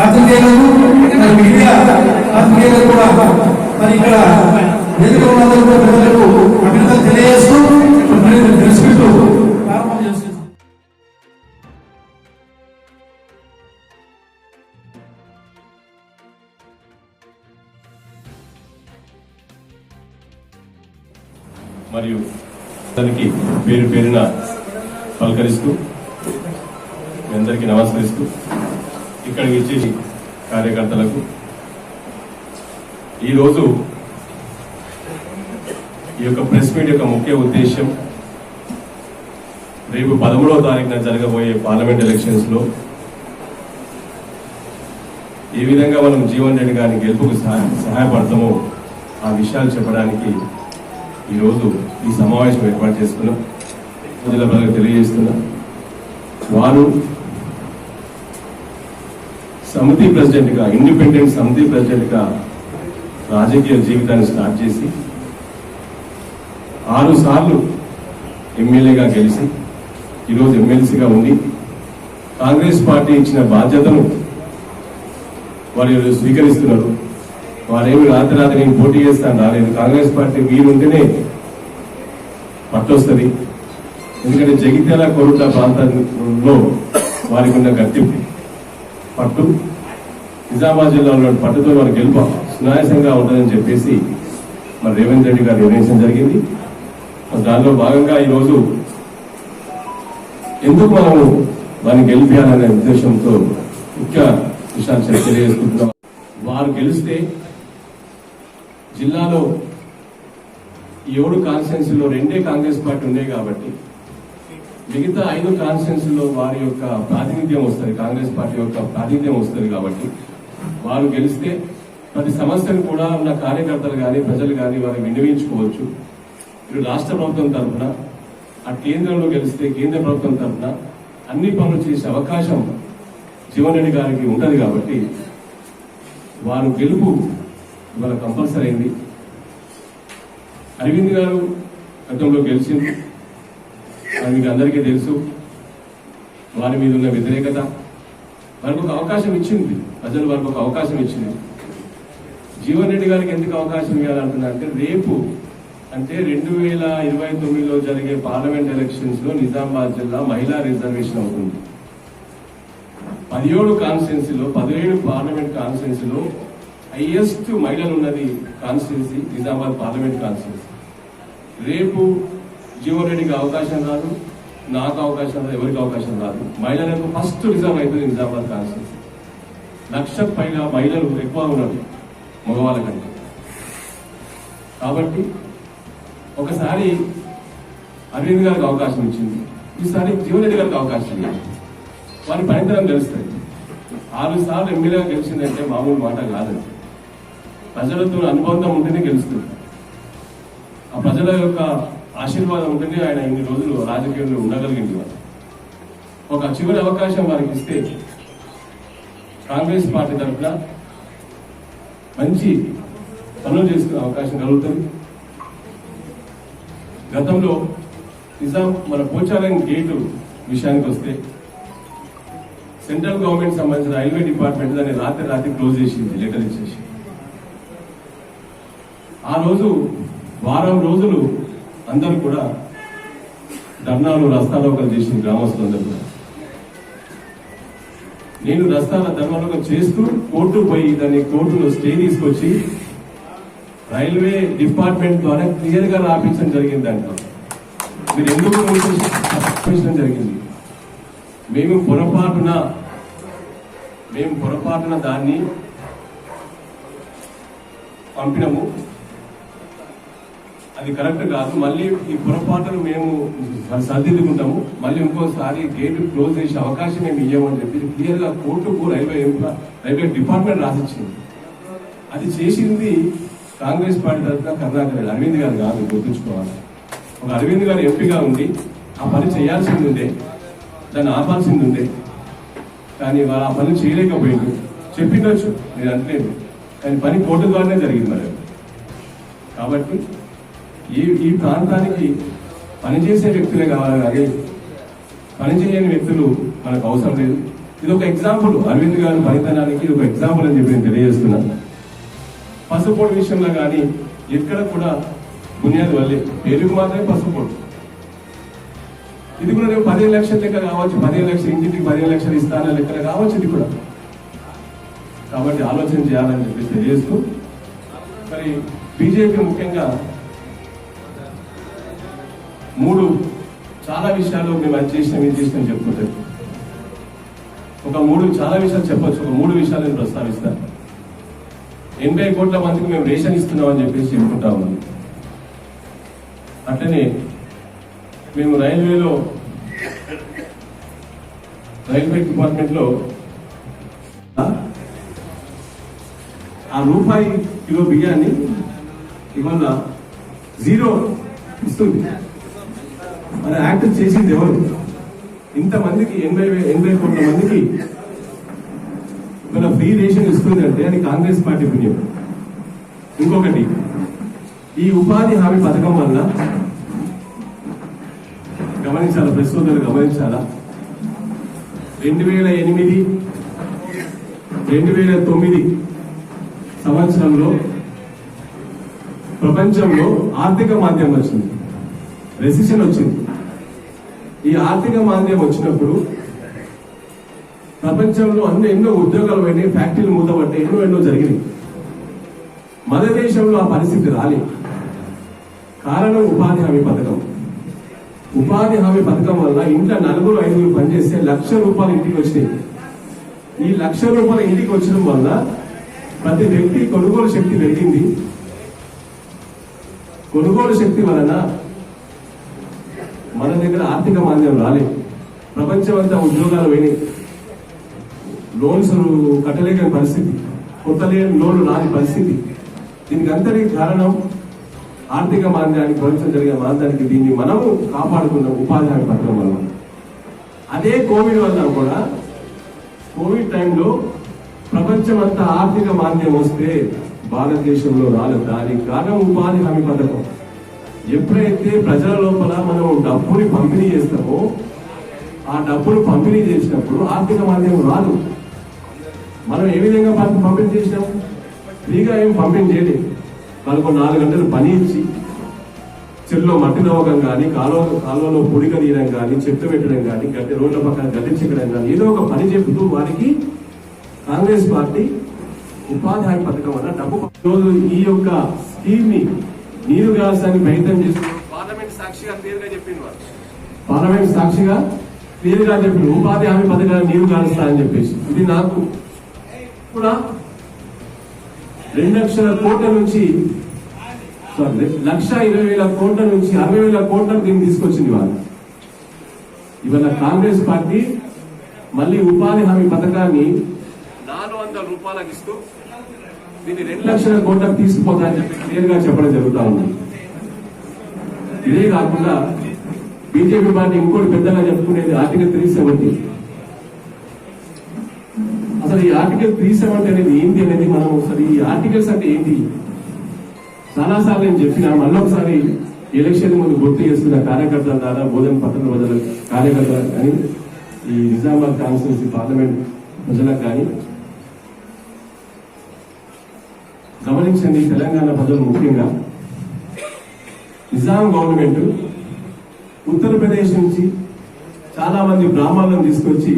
ఆర్థికేయులు media ఆర్థికేయులు కూడా మరి ఇక్కడ వేదిక ఉన్నందుకు ప్రజలకు అభినందనలు తెలియజేస్తూ తెలుసుకుంటూ ప్రారంభం చేస్తుంది. మరియు అందరికీ పేరు పేరున పలకరిస్తూ మీ అందరికీ నమస్కరిస్తూ ఇక్కడికి ఇచ్చేసి కార్యకర్తలకు ఈరోజు ఈ యొక్క ప్రెస్ మీట్ యొక్క ముఖ్య ఉద్దేశం రేపు 13వ తారీఖున జరగబోయే పార్లమెంట్ ఎలక్షన్స్ లో ఏ విధంగా మనం జీవన్ రెడ్డి గారిని గెలుపుకు సహాయపడతామో ఆ విషయాలు చెప్పడానికి ఈరోజు ఈ సమావేశం ఏర్పాటు చేసుకున్నాం. జిల్లా ప్రజలకు తెలియజేస్తున్నాం. వారు సమితి ప్రెసిడెంట్గా ఇండిపెండెంట్ సమితి ప్రెసిడెంట్గా రాజకీయ జీవితాన్ని స్టార్ట్ చేసి 6 సార్లు ఎమ్మెల్యేగా గెలిచి ఈరోజు ఎమ్మెల్సీగా ఉండి కాంగ్రెస్ పార్టీ ఇచ్చిన బాధ్యతను వారు స్వీకరిస్తున్నారు. వారేమి రాత్రి నేను పోటీ చేస్తాను రాలేదు. కాంగ్రెస్ పార్టీ వీరుంటేనే పట్టొస్తుంది. ఎందుకంటే జగిత్యాల కోరుట్ల ప్రాంతంలో వారికి ఉన్న గట్టింపు పట్టు నిజామాబాద్ జిల్లాలో పట్టుతో వారి గెలుపు సునాయాసంగా ఉంటుందని చెప్పేసి మరి రేవంత్ రెడ్డి గారు నిర్ణయించడం జరిగింది. దానిలో భాగంగా ఈరోజు ఎందుకు మనము వారిని గెలిపించాలనే ఉద్దేశంతో ముఖ్య విషయాలు తెలియజేసుకుంటున్నాం. వారు గెలిస్తే జిల్లాలో 7 కాన్స్టిట్యున్సీలో 2 కాంగ్రెస్ పార్టీ ఉన్నాయి కాబట్టి మిగతా 5 కాన్స్టిట్యున్సీలో వారి యొక్క ప్రాతినిధ్యం వస్తుంది, కాంగ్రెస్ పార్టీ యొక్క ప్రాతినిధ్యం వస్తుంది. కాబట్టి వారు గెలిస్తే ప్రతి సమస్యను కూడా ఉన్న కార్యకర్తలు కానీ ప్రజలు కానీ వారికి విన్నవించుకోవచ్చు. ఇటు రాష్ట్ర ప్రభుత్వం తరఫున ఆ కేంద్రంలో గెలిస్తే కేంద్ర ప్రభుత్వం తరఫున అన్ని పనులు చేసే అవకాశం జీవన్ రెడ్డి గారికి ఉంటుంది. కాబట్టి వారు గెలుపు ఇవాళ కంపల్సరీ అయింది. అరవింద్ గారు గతంలో గెలిచింది, అది మీకు అందరికీ తెలుసు. వారి మీద ఉన్న వ్యతిరేకత వారికి ఒక అవకాశం ఇచ్చింది, ప్రజలు వారికి ఒక అవకాశం ఇచ్చింది. జీవన్ రెడ్డి గారికి ఎందుకు అవకాశం ఇవ్వాలంటున్నారంటే రేపు అంటే 2029లో జరిగే పార్లమెంట్ ఎలక్షన్స్ లో నిజామాబాద్ జిల్లా మహిళా రిజర్వేషన్ అవుతుంది. 17 కాన్స్టిట్యున్సీలో 17 పార్లమెంట్ కాన్స్టిట్యున్సీలో హైయెస్ట్ మహిళలు ఉన్నది కాన్స్టిట్యున్సీ నిజామాబాద్ పార్లమెంట్ కాన్స్టిట్యున్సీ. రేపు జీవన్ రెడ్డికి అవకాశం రాదు, నాకు అవకాశం రాదు, ఎవరికి అవకాశం రాదు. మహిళలకు ఫస్ట్ రిజర్వ్ అవుతుంది నిజామాబాద్ కాన్స్టిట్యున్సీ. 1,00,000 పైగా మహిళలు ఎక్కువ ఉన్నారు మగవాళ్ళ కంటే. కాబట్టి ఒకసారి అరవింద్ గారికి అవకాశం ఇచ్చింది, ఈసారి జీవన్ రెడ్డి గారికి అవకాశం ఇవ్వాలి. వారి పనితనం తెలుస్తుంది. 6 సార్లు ఎమ్మెల్యేగా గెలిచిందంటే మామూలు మాట కాదండి. ప్రజలతో అనుబంధం ఉంటేనే గెలుస్తుంది. ఆ ప్రజల యొక్క ఆశీర్వాదం ఉంటేనే ఆయన ఇన్ని రోజులు రాజకీయంలో ఉండగలిగింది. వారు ఒక చివరి అవకాశం వారికి ఇస్తే కాంగ్రెస్ పార్టీ తరఫున మంచి పనులు చేసుకునే అవకాశం కలుగుతుంది. గతంలో మన పోచారం గేటు విషయానికి వస్తే సెంట్రల్ గవర్నమెంట్ సంబంధించిన రైల్వే డిపార్ట్మెంట్ దాన్ని రాత్రి క్లోజ్ చేసింది, లెటర్ ఇచ్చేసి. ఆ రోజు వారం రోజులు అందరూ కూడా ధర్నాలు రస్తారోకలు చేసింది గ్రామస్తులందరూ కూడా. నేను ధర్నారోకం చేస్తూ కోర్టు పోయి దాన్ని కోర్టులో స్టే తీసుకొచ్చి రైల్వే డిపార్ట్మెంట్ ద్వారా క్లియర్ గా రాపించడం జరిగింది. దాంట్లో మీరు ఎందుకు జరిగింది, మేము పొరపాటున దాన్ని పంపినము, అది కరెక్ట్ కాదు. మళ్ళీ ఈ పొరపాటును మేము సర్దిద్దుకుంటాము, మళ్ళీ ఇంకోసారి గేటు క్లోజ్ చేసే అవకాశం మేము ఇవ్వమని చెప్పి క్లియర్ గా కోర్టుకు రైల్వే డిపార్ట్మెంట్ రాసిచ్చింది. అది చేసింది కాంగ్రెస్ పార్టీ తరఫున కరుణాకర్ రెడ్డి, అరవింద్ గారు కాదు, గుర్తుంచుకోవాలి. ఒక అరవింద్ గారు ఎంపీగా ఉండి ఆ పని చేయాల్సింది ఉండే, దాన్ని ఆపాల్సింది ఉండే. కానీ వారు ఆ పని చేయలేకపోయింది. చెప్పిండొచ్చు, నేను అంటలేదు, కానీ పని కోర్టు ద్వారానే జరిగింది. మరి కాబట్టి ఈ ప్రాంతానికి పనిచేసే వ్యక్తులే కావాలి, కానీ పనిచేయని వ్యక్తులు మనకు అవసరం లేదు. ఇది ఒక ఎగ్జాంపుల్, అరవింద్ గారి పనితనానికి ఇది ఒక ఎగ్జాంపుల్ అని చెప్పి నేను తెలియజేస్తున్నాను. పసుపోటు విషయంలో కానీ ఎక్కడ కూడా బునియాది వల్లే, పేరుకు మాత్రమే పసుపోటు. ఇది కూడా రేపు 15 లక్షల లెక్క కావచ్చు, 15 లక్షలు ఇంటికి 15 లక్షలు ఇస్తాన లెక్కలు కావచ్చు ఇది కూడా. కాబట్టి ఆలోచన చేయాలని చెప్పి తెలియజేస్తూ, మరి బీజేపీ ముఖ్యంగా 3 చాలా విషయాలు మేము అది చేసినాం ఇది చేసినాం చెప్పుకుంటారు. ఒక 3 చాలా విషయాలు చెప్పొచ్చు. ఒక 3 విషయాలు నేను ప్రస్తావిస్తాను. 80 కోట్ల మందికి మేము రేషన్ ఇస్తున్నామని చెప్పేసి చెప్పుకుంటా ఉన్నాం. అట్లనే మేము రైల్వే డిపార్ట్మెంట్లో ఆ రూపాయి కిలో బియ్యాన్ని ఇవాళ 0 ఇస్తుంది. మరి యాక్ట్ చేసింది ఎవరు? ఇంతమందికి 80 కోట్ల మందికి ఇవాళ ఫ్రీ రేషన్ ఇస్తుంది అంటే అది కాంగ్రెస్ పార్టీ పుణ్యం. ఇంకొకటి, ఈ ఉపాధి హామీ పథకం వల్ల గమనించాలా, ప్రెస్ సోదరులు గమనించాలా, 2008, 2009 సంవత్సరంలో ప్రపంచంలో ఆర్థిక మాంద్యం వచ్చింది, రెసిషన్ వచ్చింది. ఈ ఆర్థిక మాంద్యం వచ్చినప్పుడు ప్రపంచంలో ఎన్నో ఉద్యోగాలు పోయినాయి, ఫ్యాక్టరీలు మూతపడ్డాయి, ఎన్నో జరిగినాయి. మన దేశంలో ఆ పరిస్థితి రాలేదు. కారణం ఉపాధి హామీ పథకం. ఉపాధి హామీ పథకం వల్ల ఇంట్లో 4-5 పనిచేస్తే ₹1,00,000 ఇంటికి వచ్చినాయి. ఈ ₹1,00,000 ఇంటికి వచ్చడం వల్ల ప్రతి వ్యక్తి కొనుగోలు శక్తి పెరిగింది. కొనుగోలు శక్తి వలన మన దగ్గర ఆర్థిక మాంద్యం రాలేదు. ప్రపంచం అంతా ఉద్యోగాలు పోయినాయి, లోన్స్ కట్టలేని పరిస్థితి, కొత్త లోన్లు రాని పరిస్థితి. దీనికి అంతటి కారణం ఆర్థిక మాంద్యానికి, ప్రపంచం జరిగే మాంద్యానికి దీన్ని మనము కాపాడుకున్నాం ఉపాధి హామీ పథకం వల్ల. అదే కోవిడ్ వల్ల కూడా, కోవిడ్ టైంలో ప్రపంచం అంతా ఆర్థిక మాంద్యం వస్తే భారతదేశంలో రాలేదు. దానికి కారణం ఉపాధి హామీ పథకం. ఎప్పుడైతే ప్రజల లోపల మనం డబ్బుని పంపిణీ చేస్తామో, ఆ డబ్బును పంపిణీ చేసినప్పుడు ఆర్థిక మాంద్యం రాదు. మనం ఏ విధంగా పంపిణీ చేసినాము? ఫ్రీగా ఏం పంపిణీ చేయలేదు. వాళ్ళకు 4 గంటలు పని ఇచ్చి చెరువులో మట్టి నవ్వకం కానీ, కాలువలో పొడిక తీయడం కానీ, చెట్టు పెట్టడం కానీ, రోడ్ల పక్కన గడ్డి చెక్కడం కానీ, ఏదో ఒక పని చెబుతూ వారికి కాంగ్రెస్ పార్టీ ఉపాధి హామీ పథకం వల్ల డబ్బు రోజు ఈ యొక్క స్కీమ్ ని నీరు గాల్సానికి ప్రయత్నం చేస్తున్నారు. పార్లమెంట్ సాక్షిగా క్లియర్గా చెప్పింది వారు. పార్లమెంట్ సాక్షిగా క్లియర్గా చెప్పింది ఉపాధి హామీ పథకాన్ని నీరు గాలుస్తా అని చెప్పేసి. ఇది నాకు కూడా 2 లక్షల కోట్ల నుంచి 1,20,000 కోట్ల నుంచి 60,000 కోట్లకు దీన్ని తీసుకొచ్చింది వాళ్ళు. ఇవాళ కాంగ్రెస్ పార్టీ మళ్ళీ ఉపాధి హామీ పథకాన్ని ₹400 ఇస్తూ దీన్ని 2 లక్షల కోట్లకు తీసుకుపోతాయని చెప్పి క్లియర్ గా చెప్పడం జరుగుతా ఉంది. ఇదే కాకుండా బీజేపీ పార్టీ ఇంకోటి పెద్దగా చెప్పుకునేది ఆర్టికల్ 370. అసలు ఈ ఆర్టికల్ 370 అనేది ఏంటి అనేది మనం ఒకసారి, ఈ ఆర్టికల్స్ అంటే ఏంటి చాలా సార్లు నేను చెప్పిన, మళ్ళీ ఒకసారి ఎలక్షన్ ముందు గుర్తు చేస్తున్న కార్యకర్తల ద్వారా, బోధన పట్టణ ప్రజల కార్యకర్తలకు కానీ, ఈ నిజామాబాద్ కాన్స్టిట్యూన్సీ పార్లమెంట్ ప్రజలకు కానీ గమనించండి. తెలంగాణ ప్రజలు ముఖ్యంగా నిజాం గవర్నమెంట్ ఉత్తరప్రదేశ్ నుంచి చాలా మంది బ్రాహ్మణులను తీసుకొచ్చి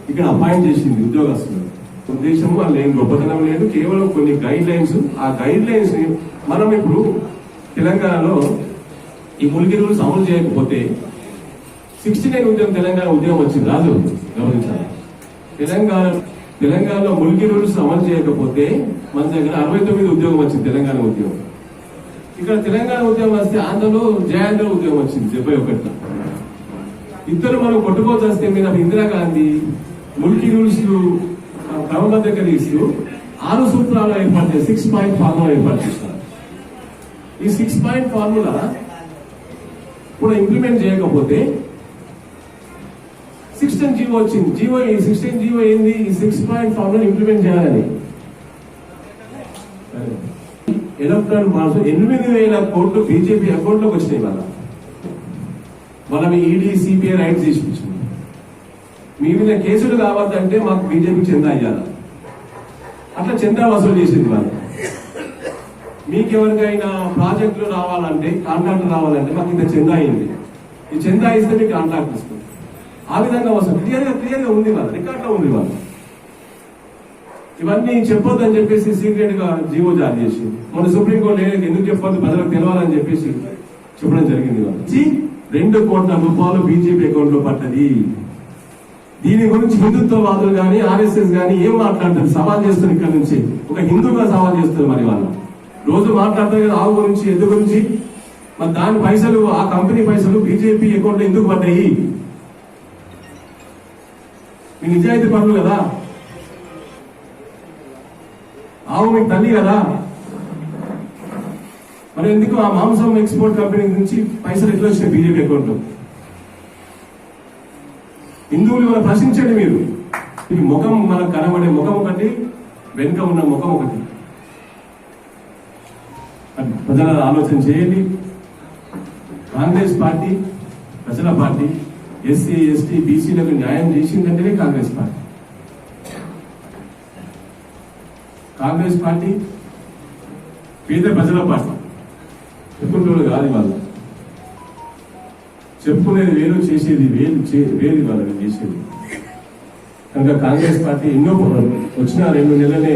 ఇక్కడ అపాయింట్ చేసింది ఉద్యోగస్తులు. ఉద్దేశం వాళ్ళు ఏం గొప్పతనం లేదు, కేవలం కొన్ని గైడ్ లైన్స్. ఆ గైడ్ లైన్స్ ని మనం ఇప్పుడు తెలంగాణలో ఈ ములిగి రూల్స్ అమలు చేయకపోతే 69 ఉద్యమం తెలంగాణ ఉద్యమం వచ్చింది రాజు గమనించాలి. తెలంగాణలో ములిగి రూల్స్ అమలు చేయకపోతే మన దగ్గర 69 ఉద్యోగం వచ్చింది తెలంగాణ ఉద్యమం. ఇక్కడ తెలంగాణ ఉద్యమం వస్తే ఆంధ్రలో జయాంధ్ర ఉద్యమం వచ్చింది 71. ఇద్దరు మనం కొట్టుకోవాల్సి వస్తే మీద ఇందిరాగాంధీ ములిగి రూల్స్ క్రమబద్ధీకరిస్తూ 6 సూత్రాలు ఏర్పాటు చేసి 6 పాయింట్ ఫార్ములా ఏర్పాటు చేస్తారు. ఈ 6 పాయింట్ ఫార్ములా కూడా ఇంప్లిమెంట్ చేయకపోతే 16 జీవో వచ్చింది. ఈ 16 జీవో ఏంది? ఈ 6 పాయింట్ ఫార్ములా ఇంప్లిమెంట్ చేయాలని. ఎలక్ట్రానిక్ మార్క్స్ 8,000 కోట్లు బీజేపీ అకౌంట్ లోకి వచ్చినాయి. వాళ్ళ ఈడీ సిబిఐ రైట్ చేసి మీ మీద కేసులు కావద్దంటే మాకు బీజేపీ చందా అయ్యాల, అట్లా చందా వసూలు చేసింది వాళ్ళు. మీకెవరికైనా ప్రాజెక్టులు రావాలంటే, కాంట్రాక్ట్ రావాలంటే మాకు ఇంత చందా అయింది, ఈ చందా ఇస్తే మీకు కాంట్రాక్ట్ ఇస్తుంది. ఆ విధంగా వస్తుంది. క్లియర్గా ఉంది వాళ్ళ రికార్డులో ఉంది వాళ్ళు. ఇవన్నీ చెప్పొద్దని చెప్పేసి సీక్రెట్ గా జీవో జారీ చేసి మన సుప్రీంకోర్టు ఎందుకు చెప్పొద్దు ప్రజలకు తెలవాలని చెప్పేసి చెప్పడం జరిగింది. వాళ్ళు 2 కోట్ల రూపాయలు బీజేపీ అకౌంట్ లో పడ్డది. దీని గురించి హిందుత్వవాదులు కానీ ఆర్ఎస్ఎస్ కానీ ఏం మాట్లాడతారు? సవాల్ చేస్తారు. ఇక్కడ నుంచి ఒక హిందువుగా సవాల్ చేస్తారు. మరి వాళ్ళు రోజు మాట్లాడతారు కదా ఆవు గురించి, ఎద్దు గురించి. మరి దాని పైసలు, ఆ కంపెనీ పైసలు బీజేపీ అకౌంట్ లో ఎందుకు పడ్డాయి? మీ నిజాయితీ పనులు కదా, ఆవు మీకు తల్లి కదా, మరి ఎందుకు ఆ మాంసం ఎక్స్పోర్ట్ కంపెనీ నుంచి పైసలు ఎట్లా వచ్చినాయి బీజేపీ అకౌంట్ లో? హిందువులు మనం ప్రశ్నించండి. మీరు ఈ ముఖం మనకు కనబడే ముఖం ఒకటి, వెనుక ఉన్న ముఖం ఒకటి. ప్రజల ఆలోచన చేయండి. కాంగ్రెస్ పార్టీ ప్రజల పార్టీ. ఎస్సీ ఎస్టీ బీసీలకు న్యాయం చేసిందంటేనే కాంగ్రెస్ పార్టీ. కాంగ్రెస్ పార్టీ పేద ప్రజల పార్టీ. చెప్పుకుంటూ కాదు వాళ్ళు, చెప్పుకునేది వేరు, చేసేది వేరు వాళ్ళని చేసేది. కనుక కాంగ్రెస్ పార్టీ ఎన్నో వచ్చిన 2 నెలలనే